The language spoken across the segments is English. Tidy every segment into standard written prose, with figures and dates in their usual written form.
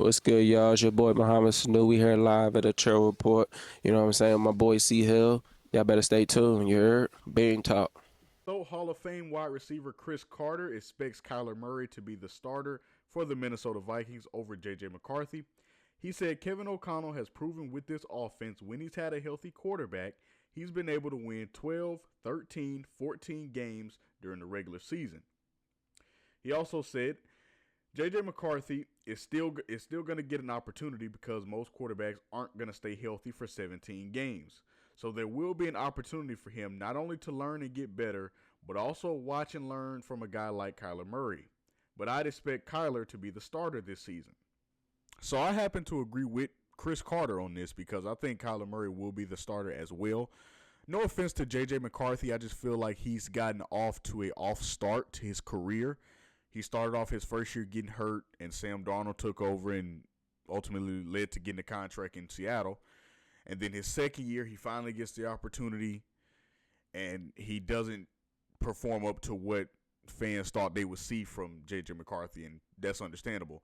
What's good, y'all? It's your boy Muhammad Sanu. We here live at a Trail Report. You know what I'm saying? My boy C Hill. Y'all better stay tuned. You heard? Being talk. So, Hall of Fame wide receiver Chris Carter expects Kyler Murray to be the starter for the Minnesota Vikings over J.J. McCarthy. He said Kevin O'Connell has proven with this offense when he's had a healthy quarterback, he's been able to win 12, 13, 14 games during the regular season. He also said J.J. McCarthy is still going to get an opportunity because most quarterbacks aren't going to stay healthy for 17 games. So there will be an opportunity for him not only to learn and get better, but also watch and learn from a guy like Kyler Murray. But I'd expect Kyler to be the starter this season. So I happen to agree with Chris Carter on this because I think Kyler Murray will be the starter as well. No offense to J.J. McCarthy, I just feel like he's gotten off to a off start to his career. He started off his first year getting hurt, and Sam Darnold took over and ultimately led to getting a contract in Seattle. And then his second year, he finally gets the opportunity, and he doesn't perform up to what fans thought they would see from J.J. McCarthy, and that's understandable.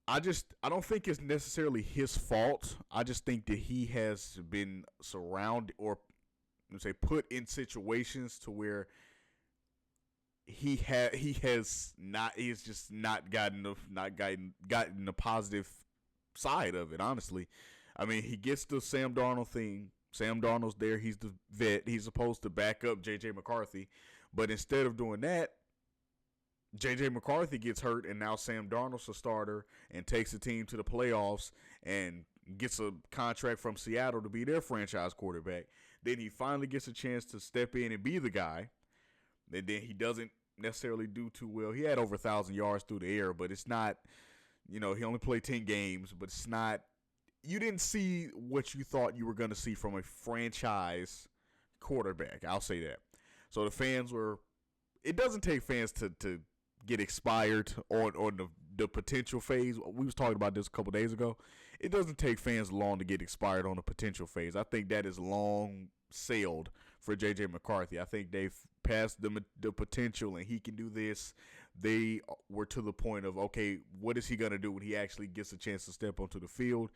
I don't think it's necessarily his fault. I just think that he has been surrounded or let's say put in situations to where he's just not gotten the positive side of it, honestly. I mean, he gets the Sam Darnold thing. Sam Darnold's there, he's the vet. He's supposed to back up JJ McCarthy. But instead of doing that, JJ McCarthy gets hurt, and now Sam Darnold's a starter and takes the team to the playoffs and gets a contract from Seattle to be their franchise quarterback. Then he finally gets a chance to step in and be the guy. And then he doesn't necessarily do too well. He had over 1,000 yards through the air, but it's not, he only played 10 games, but it's not, you didn't see what you thought you were going to see from a franchise quarterback. I'll say that. So the fans it doesn't take fans to get expired on the potential phase. We was talking about this a couple days ago. It doesn't take fans long to get expired on the potential phase. I think that is long sailed for J.J. McCarthy. I think they've passed the potential, and he can do this. They were to the point of, okay, what is he going to do when he actually gets a chance to step onto the field?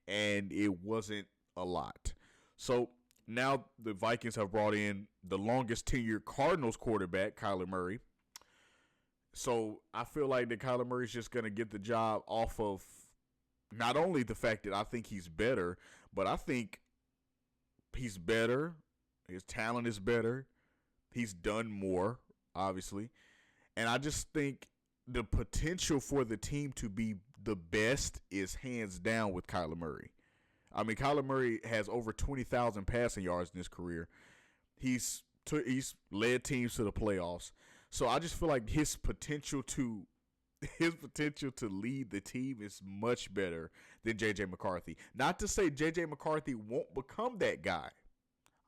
And it wasn't a lot. So now the Vikings have brought in the longest tenured Cardinals quarterback, Kyler Murray. So I feel like that Kyler Murray is just going to get the job off of not only the fact that I think he's better, but I think he's better. His talent is better. He's done more, obviously. And I just think the potential for the team to be the best is hands down with Kyler Murray. I mean, Kyler Murray has over 20,000 passing yards in his career. He's led teams to the playoffs. So I just feel like his potential to lead the team is much better than J.J. McCarthy. Not to say J.J. McCarthy won't become that guy.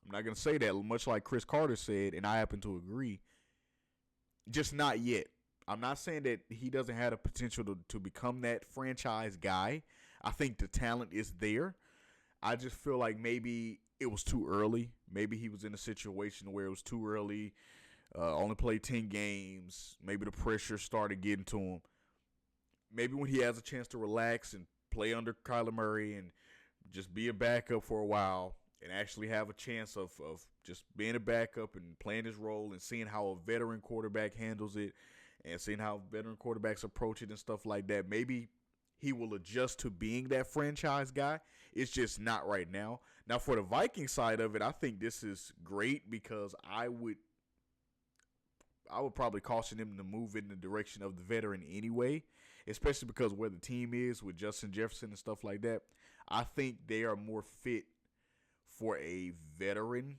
I'm not going to say that, much like Chris Carter said, and I happen to agree. Just not yet. I'm not saying that he doesn't have the potential to become that franchise guy. I think the talent is there. I just feel like maybe it was too early. Maybe he was in a situation where it was too early. Only played 10 games. Maybe the pressure started getting to him. Maybe when he has a chance to relax and play under Kyler Murray and just be a backup for a while and actually have a chance of just being a backup and playing his role and seeing how a veteran quarterback handles it and seeing how veteran quarterbacks approach it and stuff like that, maybe he will adjust to being that franchise guy. It's just not right now. Now, for the Viking side of it, I think this is great because I would probably caution him to move in the direction of the veteran anyway, especially because where the team is with Justin Jefferson and stuff like that. I think they are more fit for a veteran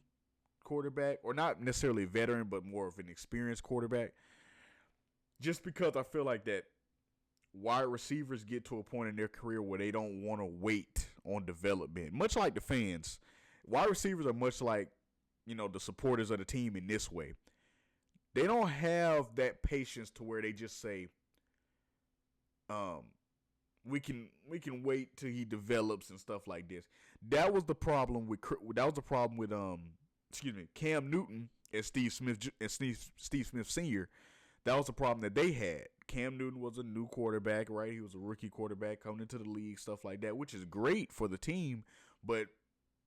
quarterback, or not necessarily a veteran, but more of an experienced quarterback. Just because I feel like that wide receivers get to a point in their career where they don't want to wait on development. Much like the fans, wide receivers are much like, the supporters of the team in this way. They don't have that patience to where they just say, we can wait till he develops and stuff like this. That was the problem with Cam Newton and Steve Smith Sr. That was the problem that they had. Cam Newton was a new quarterback, right? He was a rookie quarterback coming into the league, stuff like that, which is great for the team. But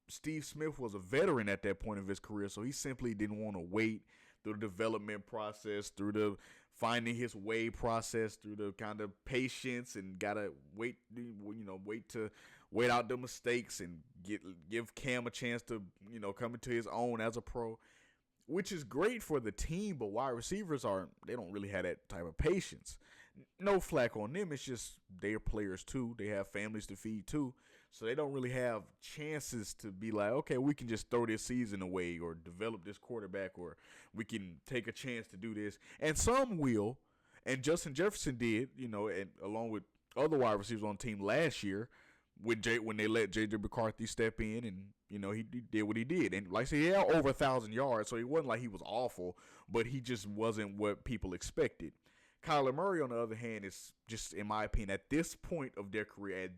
Steve Smith was a veteran at that point of his career, so he simply didn't want to wait through the development process, through the finding his way process, through the kind of patience, and gotta wait, wait out the mistakes and give Cam a chance to, come into his own as a pro, which is great for the team. But wide receivers they don't really have that type of patience. No flack on them. It's just they're players too. They have families to feed too. So they don't really have chances to be like, okay, we can just throw this season away or develop this quarterback, or we can take a chance to do this. And some will. And Justin Jefferson did, and along with other wide receivers on the team last year when they let J.J. McCarthy step in, and, he did what he did. And like I said, he had over 1,000 yards, so it wasn't like he was awful, but he just wasn't what people expected. Kyler Murray, on the other hand, is just, in my opinion, at this point of their career,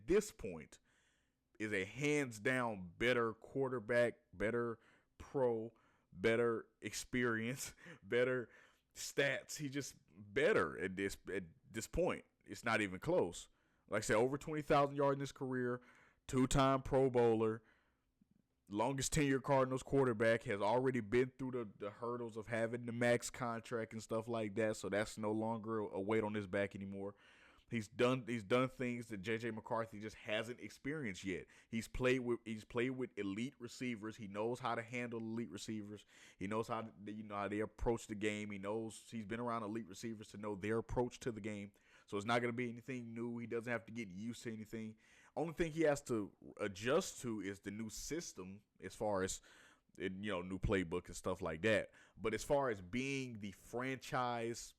is a hands-down better quarterback, better pro, better experience, better stats. He's just better at this point. It's not even close. Like I said, over 20,000 yards in his career, 2-time Pro Bowler, longest tenure Cardinals quarterback, has already been through the hurdles of having the max contract and stuff like that, so that's no longer a weight on his back anymore. He's done things that J.J. McCarthy just hasn't experienced yet. He's played with elite receivers. He knows how to handle elite receivers. He knows how they approach the game. He's been around elite receivers to know their approach to the game. So it's not going to be anything new. He doesn't have to get used to anything. Only thing he has to adjust to is the new system, as far as new playbook and stuff like that. But as far as being the franchise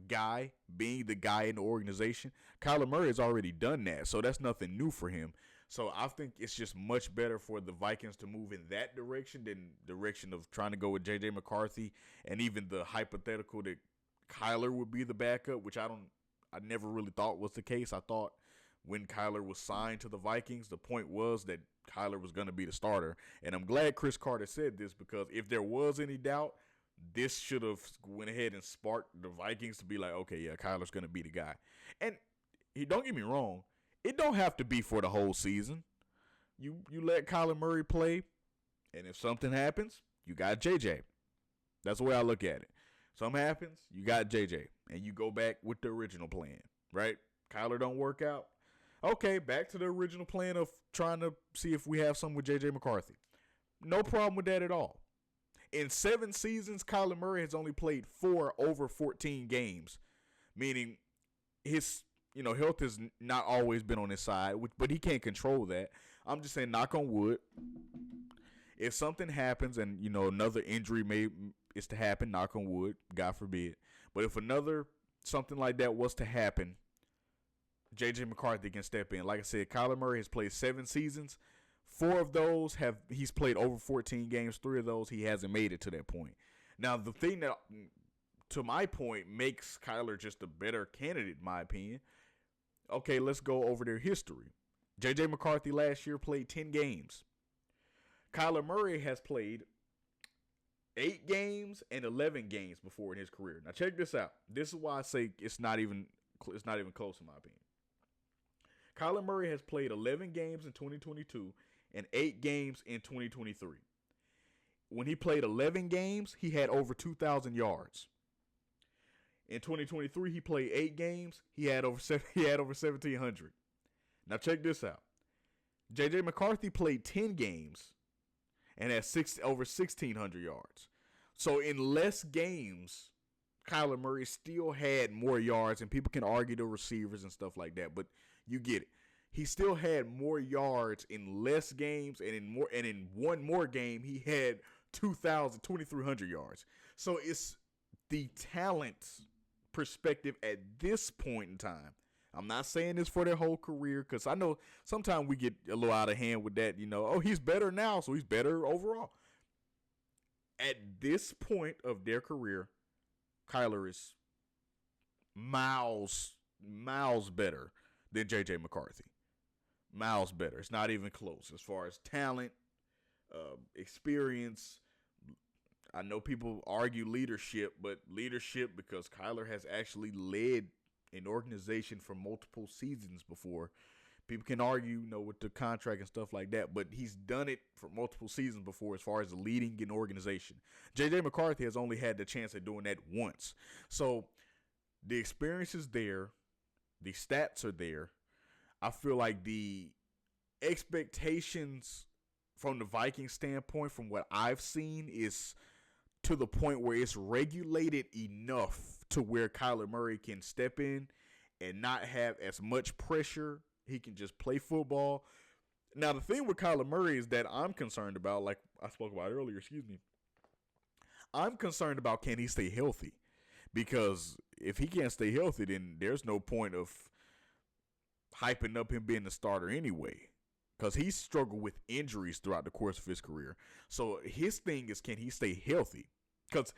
guy, being the guy in the organization, Kyler Murray has already done that, so that's nothing new for him. So I think it's just much better for the Vikings to move in that direction than the direction of trying to go with J.J. McCarthy, and even the hypothetical that Kyler would be the backup, which I never really thought was the case. I thought when Kyler was signed to the Vikings, the point was that Kyler was going to be the starter, and I'm glad Chris Carter said this, because if there was any doubt, this should have went ahead and sparked the Vikings to be like, okay, yeah, Kyler's going to be the guy. And don't get me wrong, it don't have to be for the whole season. You let Kyler Murray play, and if something happens, you got JJ. That's the way I look at it. Something happens, you got JJ, and you go back with the original plan, right? Kyler don't work out. Okay, back to the original plan of trying to see if we have something with JJ McCarthy. No problem with that at all. In 7 seasons, Kyler Murray has only played 4 over 14 games, meaning his health has not always been on his side, but he can't control that. I'm just saying, knock on wood, if something happens and another injury is to happen, knock on wood, God forbid. But if something like that was to happen, J.J. McCarthy can step in. Like I said, Kyler Murray has played 7 seasons. 4 of those he's played over 14 games. 3 of those he hasn't made it to that point. Now, the thing that, to my point, makes Kyler just a better candidate, in my opinion. Okay, let's go over their history. J.J. McCarthy last year played 10 games. Kyler Murray has played 8 games and 11 games before in his career. Now, check this out. This is why I say it's not even close, in my opinion. Kyler Murray has played 11 games in 2022 and 8 games in 2023. When he played 11 games, he had over 2,000 yards. In 2023, he played 8 games. He had over 1,700. Now check this out. J.J. McCarthy played 10 games and had over 1,600 yards. So in less games, Kyler Murray still had more yards, and people can argue the receivers and stuff like that, but you get it. He still had more yards in less games, and in one more game, he had 2,300 yards. So it's the talent perspective at this point in time. I'm not saying this for their whole career, because I know sometimes we get a little out of hand with that. Oh, he's better now, so he's better overall. At this point of their career, Kyler is miles better than J.J. McCarthy. Miles better. It's not even close as far as talent, experience. I know people argue leadership, but leadership because Kyler has actually led an organization for multiple seasons before. People can argue, with the contract and stuff like that, but he's done it for multiple seasons before as far as leading an organization. J.J. McCarthy has only had the chance of doing that once. So the experience is there. The stats are there. I feel like the expectations from the Vikings standpoint, from what I've seen, is to the point where it's regulated enough to where Kyler Murray can step in and not have as much pressure. He can just play football. Now, the thing with Kyler Murray is that I'm concerned about, like I spoke about earlier, I'm concerned about, can he stay healthy? Because if he can't stay healthy, then there's no point of hyping up him being the starter anyway. Because he's struggled with injuries throughout the course of his career. So his thing is, can he stay healthy? Because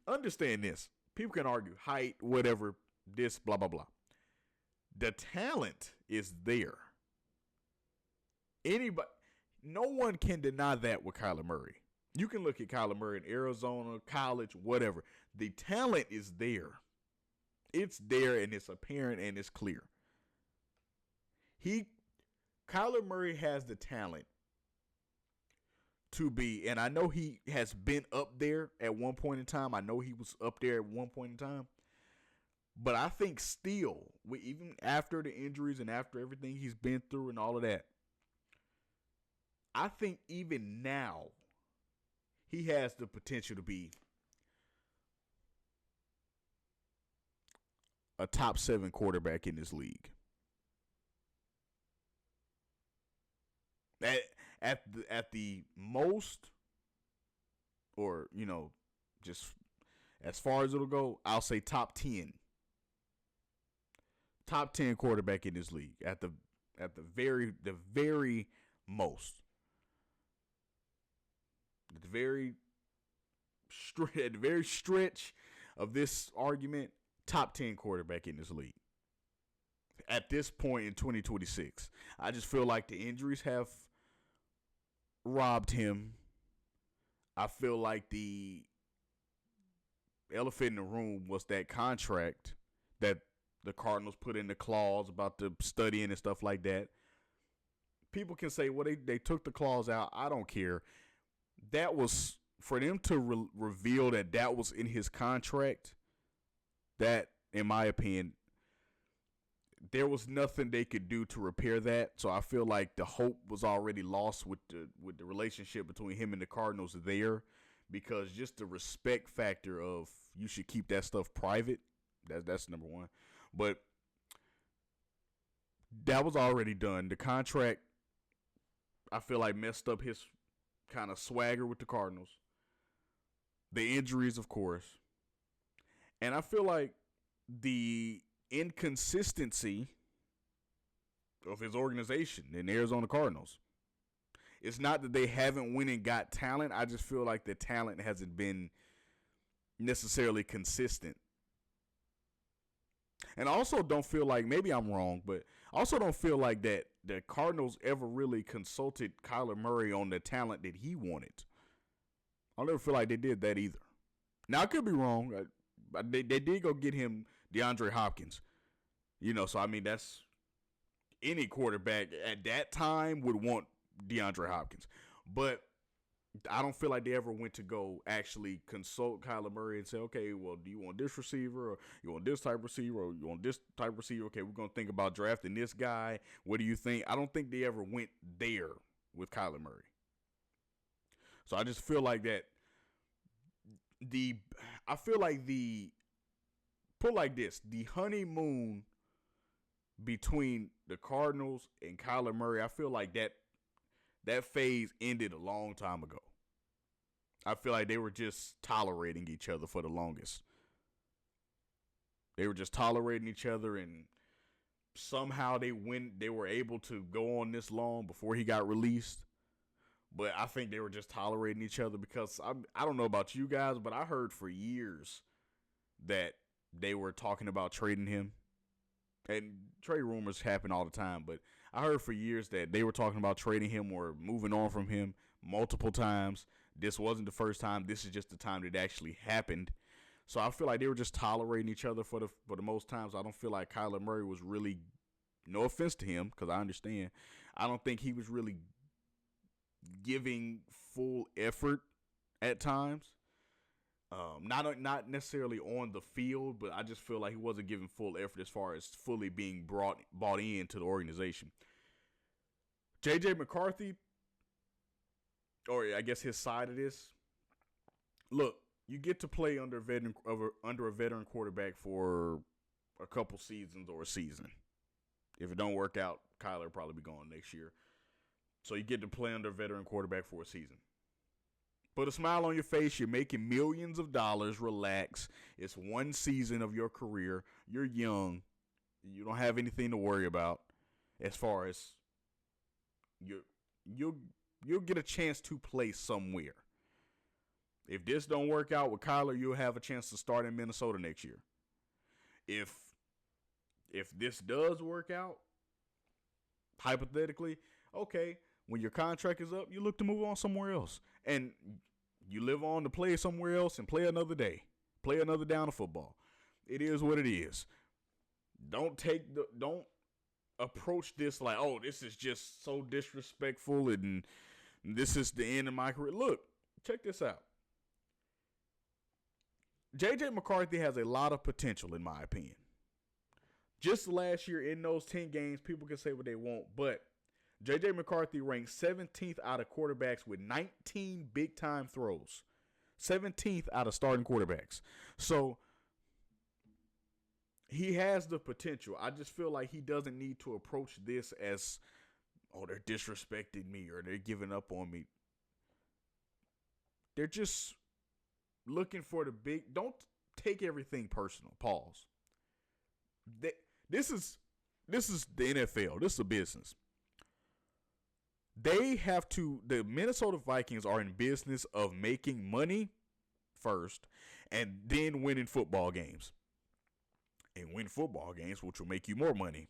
understand this. People can argue height, whatever, this, blah, blah, blah. The talent is there. No one can deny that with Kyler Murray. You can look at Kyler Murray in Arizona, college, whatever. The talent is there. It's there and it's apparent and it's clear. Kyler Murray has the talent to be, and I know he has been up there at one point in time. I know he was up there at one point in time. But I think still, even after the injuries and after everything he's been through and all of that, I think even now he has the potential to be a top 7 quarterback in this league. At the most, or just as far as it'll go, I'll say top 10. Top 10 quarterback in this league at the very most. At the very stretch of this argument, top 10 quarterback in this league. At this point in 2026, I just feel like the injuries have robbed him. I feel like the elephant in the room was that contract that the Cardinals put in the clause about the studying and stuff like that. People can say, well, they took the clause out. I don't care. That was, for them to reveal that was in his contract, that, in my opinion, there was nothing they could do to repair that. So I feel like the hope was already lost with the relationship between him and the Cardinals there, because just the respect factor of, you should keep that stuff private. That's number one. But that was already done. The contract, I feel like, messed up his kind of swagger with the Cardinals. The injuries, of course. And I feel like the inconsistency of his organization in the Arizona Cardinals. It's not that they haven't went and got talent. I just feel like the talent hasn't been necessarily consistent. And I also don't feel like, maybe I'm wrong, but I also don't feel like that the Cardinals ever really consulted Kyler Murray on the talent that he wanted. I don't ever feel like they did that either. Now, I could be wrong. They did go get him DeAndre Hopkins. So, I mean, that's any quarterback at that time would want DeAndre Hopkins. But I don't feel like they ever went to go actually consult Kyler Murray and say, okay, well, do you want this receiver, or you want this type of receiver, or you want this type of receiver? Okay, we're going to think about drafting this guy. What do you think? I don't think they ever went there with Kyler Murray. So I just feel like that put like this, the honeymoon between the Cardinals and Kyler Murray, I feel like that phase ended a long time ago. I feel like they were just tolerating each other for the longest. They were just tolerating each other, and somehow they were able to go on this long before he got released. But I think they were just tolerating each other, because I don't know about you guys, but I heard for years that they were talking about trading him. And trade rumors happen all the time, but I heard for years that they were talking about trading him or moving on from him multiple times. This wasn't the first time. This is just the time that it actually happened. So I feel like they were just tolerating each other for the most times. I don't feel like Kyler Murray was really, no offense to him, because I understand, I don't think he was really giving full effort at times. Not necessarily on the field, but I just feel like he wasn't giving full effort as far as fully being bought into the organization. J.J. McCarthy, or I guess his side of this, look, you get to play under a veteran quarterback for a couple seasons or a season. If it don't work out, Kyler will probably be gone next year. So you get to play under a veteran quarterback for a season. Put a smile on your face. You're making millions of dollars. Relax. It's one season of your career. You're young. You don't have anything to worry about as far as you'll get a chance to play somewhere. If this don't work out with Kyler, you'll have a chance to start in Minnesota next year. If this does work out, hypothetically, okay, when your contract is up, you look to move on somewhere else. And you live on to play somewhere else and play another day. Play another down of football. It is what it is. Don't approach this like, oh, this is just so disrespectful and this is the end of my career. Look, check this out. J.J. McCarthy has a lot of potential, in my opinion. Just last year in those 10 games, people can say what they want, but J.J. McCarthy ranked 17th out of quarterbacks with 19 big-time throws. 17th out of starting quarterbacks. So he has the potential. I just feel like he doesn't need to approach this as, oh, they're disrespecting me or they're giving up on me. They're just looking for the big. Don't take everything personal. Pause. This is the NFL. This is a business. The Minnesota Vikings are in business of making money first and then winning football games. And win football games, which will make you more money.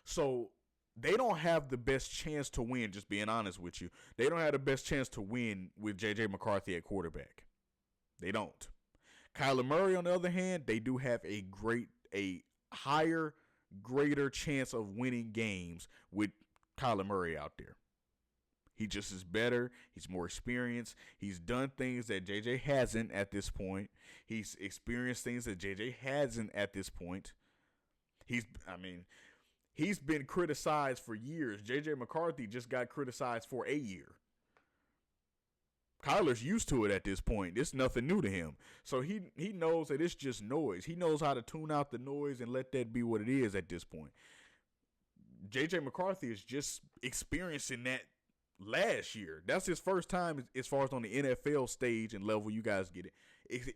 So they don't have the best chance to win, just being honest with you. They don't have the best chance to win with J.J. McCarthy at quarterback. They don't. Kyler Murray, on the other hand, they do have a higher, greater chance of winning games with Kyler Murray out there. He just is better. He's more experienced. He's done things that JJ hasn't at this point. He's experienced things that JJ hasn't at this point. He's been criticized for years. JJ McCarthy just got criticized for a year. Kyler's used to it at this point. It's nothing new to him. So he knows that it's just noise. He knows how to tune out the noise and let that be what it is at this point. JJ McCarthy is just experiencing that last year. That's his first time as far as on the NFL stage and level, you guys get it.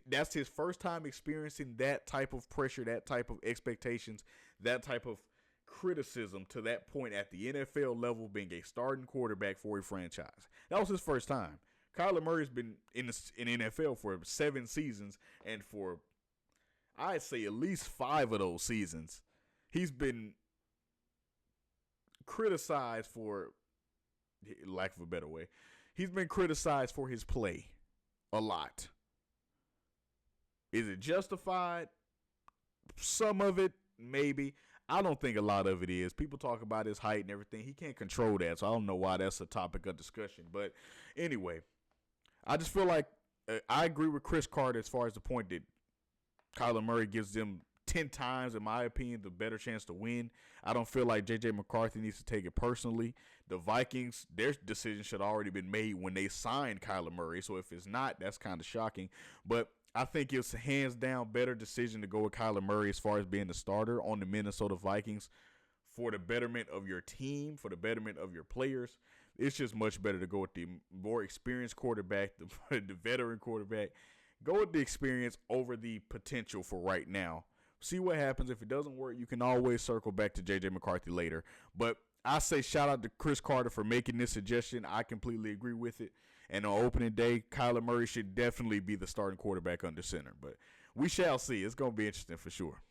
That's his first time experiencing that type of pressure, that type of expectations, that type of criticism to that point at the NFL level, being a starting quarterback for a franchise. That was his first time. Kyler Murray's been in NFL for 7 seasons, and for, I'd say, at least 5 of those seasons, he's been criticized for, lack of a better way, he's been criticized for his play a lot. Is it justified? Some of it, maybe. I don't think a lot of it is. People talk about his height and everything. He can't control that, so I don't know why that's a topic of discussion. But anyway, I just feel like I agree with Chris Carter as far as the point that Kyler Murray gives them 10 times, in my opinion, the better chance to win. I don't feel like J.J. McCarthy needs to take it personally. The Vikings, their decision should have already been made when they signed Kyler Murray. So if it's not, that's kind of shocking. But I think it's a hands down better decision to go with Kyler Murray as far as being the starter on the Minnesota Vikings for the betterment of your team, for the betterment of your players. It's just much better to go with the more experienced quarterback, the veteran quarterback. Go with the experience over the potential for right now. See what happens. If it doesn't work, you can always circle back to J.J. McCarthy later. But I say shout out to Chris Carter for making this suggestion. I completely agree with it. And on opening day, Kyler Murray should definitely be the starting quarterback under center. But we shall see. It's going to be interesting for sure.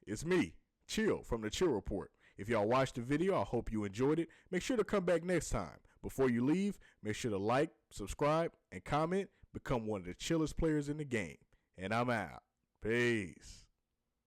It's me, Chill, from the Chill Report. If y'all watched the video, I hope you enjoyed it. Make sure to come back next time. Before you leave, make sure to like, subscribe, and comment. Become one of the chillest players in the game. And I'm out. Peace.